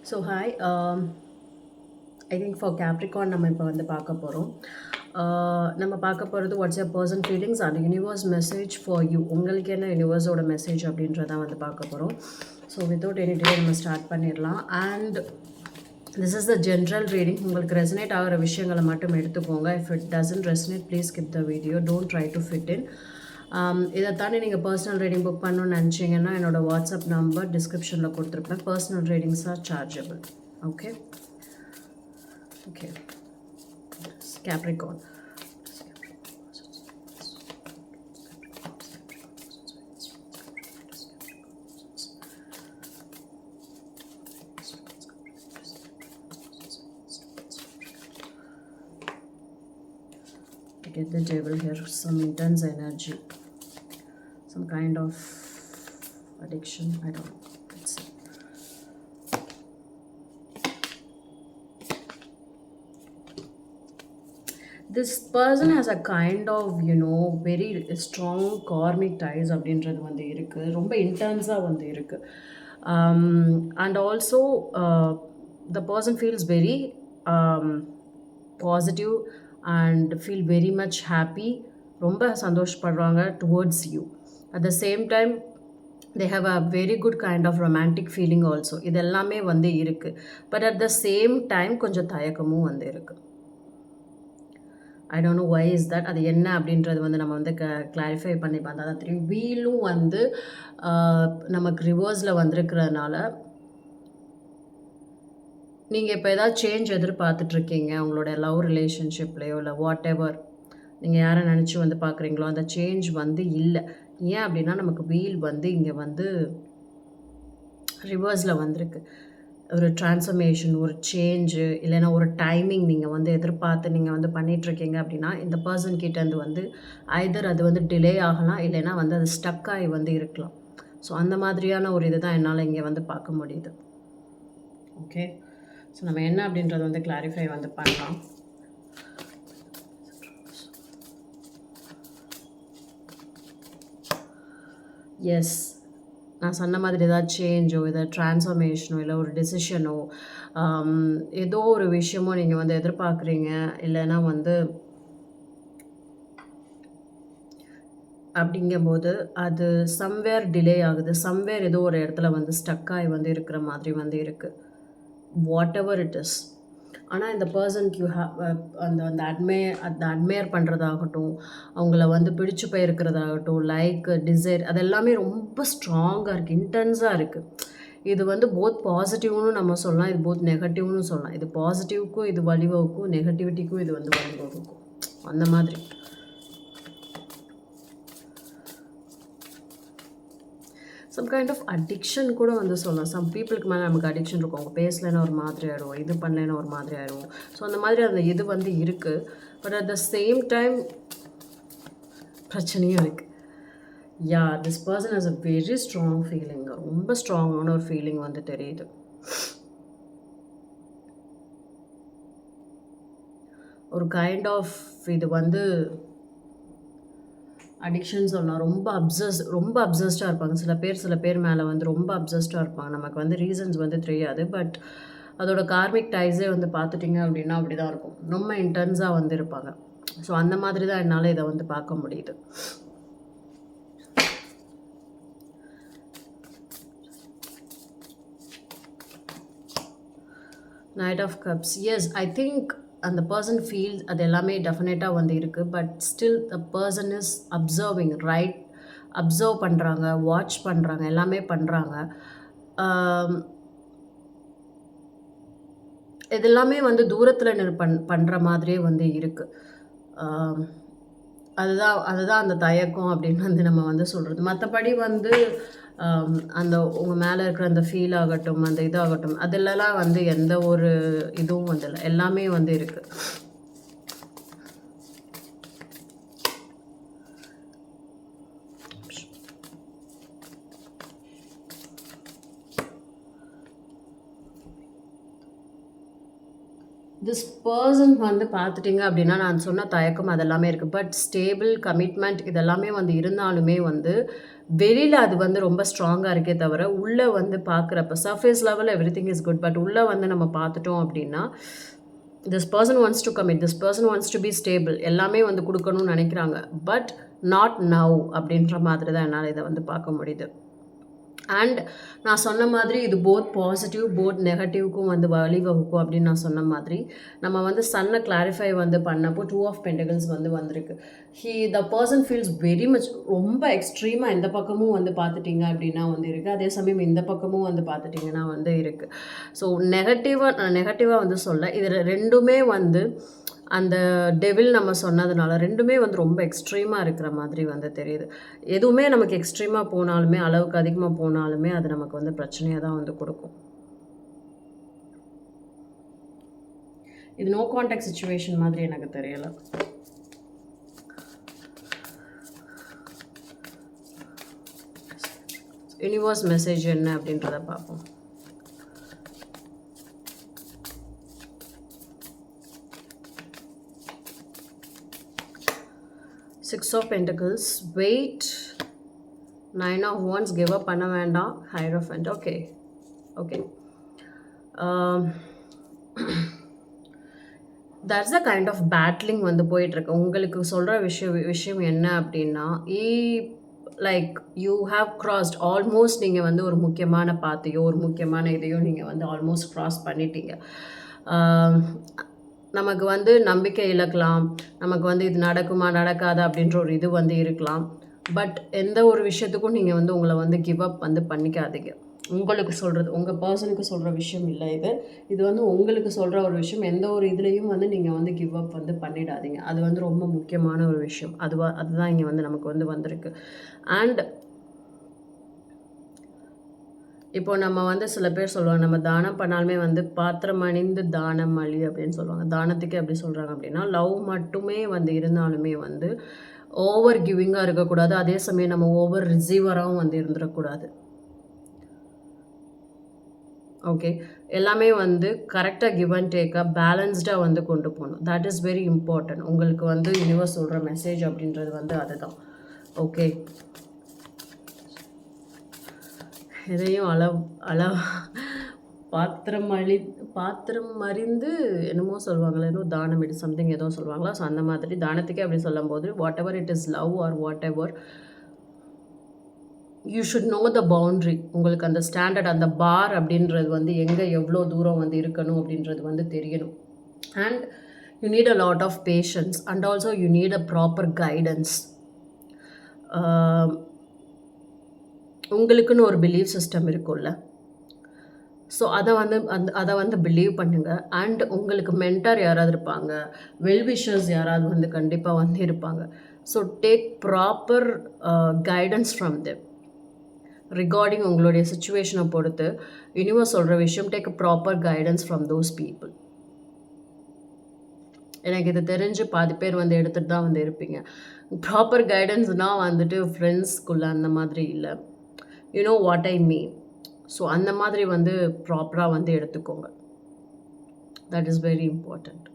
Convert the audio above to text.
So hi, I think for Capricorn நம்ம இப்போ வந்து பார்க்க போகிறோம். நம்ம பார்க்க போகிறது watts your person feelings and universe message for you. உங்களுக்கு என்ன யூனிவர்ஸோட மெசேஜ் அப்படின்றத வந்து பார்க்க போகிறோம். ஸோ வித்தவுட் எனி டிலே நம்ம ஸ்டார்ட் பண்ணிடலாம். And this is the general reading. உங்களுக்கு ரெசனேட் ஆகிற விஷயங்களை மட்டும் எடுத்துக்கோங்க. If it doesn't resonate please skip the video. Don't try to fit in. இதை தாண்டி நீங்கள் பர்சனல் ரீடிங் புக் பண்ணணும்னு நினச்சிங்கன்னா என்னோடய வாட்ஸ்அப் நம்பர் டிஸ்கிரிப்ஷனில் கொடுத்துருப்பேன். Personal readings are chargeable. Okay. Okay. Capricorn. I get the devil here. Some intense energy. Some kind of addiction. I don't know. Let's see. This person has a kind of, very strong karmic ties அப்படின்றது வந்து இருக்குது. ரொம்ப இன்டென்ஸாக வந்து இருக்குது. And also, the person feels very positive and feel very much happy. ரொம்ப சந்தோஷப்படுறாங்க towards you. At the same time, they have a very good kind of romantic feeling also. இது எல்லாமே வந்து இருக்குது. But at the same time, கொஞ்சம் தயக்கமும் வந்து இருக்குது. I don't know why is that. அது என்ன அப்படின்றது வந்து நம்ம வந்து கிளாரிஃபை பண்ணி பார்த்தா தான் தெரியும். வீலும் வந்து நமக்கு ரிவர்ஸில் வந்திருக்கிறதுனால நீங்கள் இப்போ ஏதாவது சேஞ்ச் எதிர்பார்த்துட்ருக்கீங்க உங்களோட லவ் ரிலேஷன்ஷிப்லேயோ இல்லை வாட் எவர் நீங்கள் யாரை நினச்சி வந்து பார்க்குறீங்களோ அந்த சேஞ்ச் வந்து இல்லை. ஏன் அப்படின்னா நமக்கு வீல் வந்து இங்கே வந்து ரிவர்ஸில் வந்திருக்கு. ஒரு ட்ரான்ஸ்ஃபர்மேஷன், ஒரு சேஞ்சு, இல்லைன்னா ஒரு டைமிங் நீங்கள் வந்து எதிர்பார்த்து நீங்கள் வந்து பண்ணிகிட்ருக்கீங்க அப்படின்னா இந்த பர்சன் கிட்டேருந்து வந்து ஐதர் அது வந்து டிலே ஆகலாம், இல்லைன்னா வந்து அது ஸ்டக் ஆகி வந்து இருக்கலாம். ஸோ அந்த மாதிரியான ஒரு இது தான் என்னால் இங்கே வந்து பார்க்க முடியுது. ஓகே, ஸோ நம்ம என்ன அப்படின்றத வந்து கிளாரிஃபை வந்து பண்ணலாம். எஸ், நான் சொன்ன மாதிரி ஏதாவது சேஞ்சோ ஏதாவது ட்ரான்ஸ்ஃபர்மேஷனோ இல்லை ஒரு டெசிஷனோ ஏதோ ஒரு விஷயமோ நீங்கள் வந்து எதிர்பார்க்குறீங்க, இல்லைன்னா வந்து அப்படிங்கும்போது அது சம்வேர் டிலே ஆகுது, சம்வேர் ஏதோ ஒரு இடத்துல வந்து ஸ்டக்காகி வந்து இருக்கிற மாதிரி வந்து இருக்குது. What ever it is. ஆனால் இந்த பர்சனுக்கு யூ ஹேவ் அந்த அட்மையர் பண்ணுறதாகட்டும், அவங்கள வந்து பிடிச்சு போயிருக்கிறதாகட்டும், லைக் டிசைர், அது எல்லாமே ரொம்ப ஸ்ட்ராங்காக இருக்குது, இன்டென்ஸாக இருக்குது. இது வந்து போத் பாசிட்டிவ்னு நம்ம சொல்லலாம், இது போத் நெகட்டிவ்னு சொல்லலாம். இது பாசிட்டிவ்க்கும் இது வழிவகுக்கும், நெகட்டிவிட்டிக்கும் இது வந்து வழிவகுக்கும், அந்த மாதிரி. சம் கைண்ட் ஆஃப் அடிக்ஷன் கூட வந்து சொல்லலாம். சம் பீப்புளுக்கு மேலே நமக்கு அடிக்ஷன் இருக்கும். அவங்க பேசலைன்னா ஒரு மாதிரி ஆகிடும், இது பண்ணலைன்னா ஒரு மாதிரி ஆகிடும். ஸோ அந்த மாதிரி அந்த இது வந்து இருக்குது. But at the same time பிரச்சனையும் இருக்குது. Yeah, this person has a very strong feeling. ரொம்ப ஸ்ட்ராங்கான ஒரு ஃபீலிங் வந்து தெரியுது. ஒரு கைண்ட் ஆஃப் இது வந்து அடிக்ஷன் சொல்லலாம். ரொம்ப அப்சஸ்டாக இருப்பாங்க. சில பேர் மேலே வந்து ரொம்ப அப்சஸ்டாக இருப்பாங்க. நமக்கு வந்து ரீசன்ஸ் வந்து தெரியாது. பட் அதோட கார்மிக் டைஸே வந்து பார்த்துட்டிங்க அப்படின்னா அப்படி தான் இருக்கும். ரொம்ப இன்டென்ஸாக வந்து இருப்பாங்க. ஸோ அந்த மாதிரி தான் என்னால் இதை வந்து பார்க்க முடியுது. Knight of cups. Yes, I think அந்த பர்சன் ஃபீல்ஸ் அது எல்லாமே டெஃபினட்டாக வந்து இருக்குது. But still the person is observing, right? Observe பண்ணுறாங்க, வாட்ச் பண்ணுறாங்க, எல்லாமே பண்ணுறாங்க. இது எல்லாமே வந்து தூரத்தில் நின்று பண்ணுற மாதிரியே வந்து இருக்குது. அதுதான் அந்த தயக்கம் அப்படின்னு வந்து நம்ம வந்து சொல்கிறது. மற்றபடி வந்து அந்த உங்கள் மேலே இருக்கிற அந்த ஃபீல் ஆகட்டும், அந்த இதாகட்டும், அதிலலாம் வந்து எந்த ஒரு இதுவும் வந்து இல்லை, எல்லாமே வந்து இருக்குது. திஸ் பர்சன் வந்து பார்த்துட்டிங்க அப்படின்னா நான் சொன்ன தயக்கம் அதெல்லாமே இருக்குது. பட் ஸ்டேபிள் கமிட்மெண்ட் இதெல்லாமே வந்து இருந்தாலுமே வந்து வெளியில் அது வந்து ரொம்ப ஸ்ட்ராங்காக இருக்கே தவிர உள்ளே வந்து பார்க்குறப்ப surface level everything is good. But உள்ளே வந்து நம்ம பார்த்துட்டோம் அப்படின்னா this person wants to commit, this person wants to be stable, எல்லாமே வந்து கொடுக்கணும்னு நினைக்கிறாங்க. பட் நாட் நவ் அப்படின்ற மாதிரி தான் என்னால் இதை வந்து பார்க்க முடியுது. அண்ட் நான் சொன்ன மாதிரி இது போத் பாசிட்டிவ் போத் நெகட்டிவ்க்கும் வந்து வழிவகுக்கும் அப்படின்னு நான் சொன்ன மாதிரி நம்ம வந்து சன்னை கிளாரிஃபை வந்து பண்ணப்போ 2 ஆஃப் பென்டகிள்ஸ் வந்து வந்திருக்கு. The person feels very much ரொம்ப எக்ஸ்ட்ரீமாக இந்த பக்கமும் வந்து பார்த்துட்டிங்க அப்படின்னா வந்து இருக்குது. அதே சமயம் இந்த பக்கமும் வந்து பார்த்துட்டிங்கன்னா வந்து இருக்குது. ஸோ நெகட்டிவாக வந்து சொல்ல இது ரெண்டுமே வந்து அந்த டெவில் நம்ம சொன்னதுனால ரெண்டுமே வந்து ரொம்ப எக்ஸ்ட்ரீமாக இருக்கிற மாதிரி வந்து தெரியுது. எதுவுமே நமக்கு எக்ஸ்ட்ரீமாக போனாலுமே அளவுக்கு அதிகமாக போனாலுமே அது நமக்கு வந்து பிரச்சனையாக தான் வந்து கொடுக்கும். இது நோ கான்டாக்ட் சிச்சுவேஷன் மாதிரி எனக்கு தெரியல. யூனிவர்ஸ் மெசேஜ் என்ன அப்படின்றத பார்ப்போம். Six of Pentacles, wait. 9 of Wands, give up பண்ண வேண்டாம். Hierophant, okay. That's the kind of battling வந்து போயிட்டுருக்கு. உங்களுக்கு சொல்கிற விஷயம் என்ன அப்படின்னா like you have crossed almost நீங்கள் வந்து ஒரு முக்கியமான பாத்தையோ ஒரு முக்கியமான இதையோ நீங்கள் வந்து ஆல்மோஸ்ட் கிராஸ் பண்ணிட்டீங்க. நமக்கு வந்து நம்பிக்கை இழக்கலாம், நமக்கு வந்து இது நடக்குமா நடக்காதா அப்படின்ற ஒரு இது வந்து இருக்கலாம். பட் எந்த ஒரு விஷயத்துக்கும் நீங்கள் வந்து உங்களை வந்து கிவ் அப் வந்து பண்ணிக்காதீங்க. உங்களுக்கு சொல்கிறது உங்கள் பர்சனுக்கு சொல்கிற விஷயம் இல்லை, இது வந்து உங்களுக்கு சொல்கிற ஒரு விஷயம். எந்த ஒரு இதுலேயும் வந்து நீங்கள் வந்து கிவ் அப் வந்து பண்ணிடாதீங்க. அது வந்து ரொம்ப முக்கியமான ஒரு விஷயம். அதுதான் இங்கே வந்து நமக்கு வந்து வந்திருக்கு. அண்ட் இப்போ நம்ம வந்து சில பேர் சொல்லுவாங்க நம்ம தானம் பண்ணாலுமே வந்து பாத்திரம் அணிந்து தானம் அழி அப்படின்னு சொல்லுவாங்க. தானத்துக்கு எப்படி சொல்கிறாங்க அப்படின்னா லவ் மட்டுமே வந்து இருந்தாலுமே வந்து ஓவர் கிவிங்காக இருக்கக்கூடாது, அதே சமயம் நம்ம ஓவர் ரிசீவராகவும் வந்து இருந்துடக்கூடாது. ஓகே, எல்லாமே வந்து கரெக்டாக கிவ் அண்ட் டேக்காக பேலன்ஸ்டாக வந்து கொண்டு போகணும். That is very important. உங்களுக்கு வந்து யூனிவர்ஸ் சொல்கிற மெசேஜ் அப்படின்றது வந்து அதுதான். ஓகே, எதையும் பாத்திரம் அறிந்து என்னமோ சொல்லுவாங்களே, ஏதோ தானம் இட் சம்திங் ஏதோ சொல்லுவாங்களா. ஸோ அந்த மாதிரி தானத்துக்கே அப்படி சொல்லும்போது whatever it is love or whatever you should know the boundary. உங்களுக்கு அந்த ஸ்டாண்டர்ட் அந்த பார் அப்படின்றது வந்து எங்கே எவ்வளோ தூரம் வந்து இருக்கணும் அப்படின்றது வந்து தெரியணும். And you need a lot of patience and also you need a proper guidance. உங்களுக்குன்னு ஒரு பிலீவ் சிஸ்டம் இருக்கும்ல, ஸோ அதை வந்து பிலீவ் பண்ணுங்கள். அண்ட் உங்களுக்கு மென்டார் யாராவது இருப்பாங்க, வெல்விஷர்ஸ் யாராவது வந்து கண்டிப்பாக வந்து இருப்பாங்க. So take proper guidance from them regarding உங்களுடைய சுச்சுவேஷனை பொறுத்து யூனிவர்ஸ் சொல்கிற விஷயம். Take proper guidance from those people. எனக்கு இது தெரிஞ்சு பாதி பேர் வந்து எடுத்துகிட்டு தான் வந்து இருப்பீங்க. ப்ராப்பர் கைடன்ஸ்னால் வந்துட்டு ஃப்ரெண்ட்ஸ்குள்ளே அந்த மாதிரி இல்லை, you know what I mean. So அந்த மாதிரி வந்து ப்ராப்பராக வந்து எடுத்துக்கோங்க. That is very important.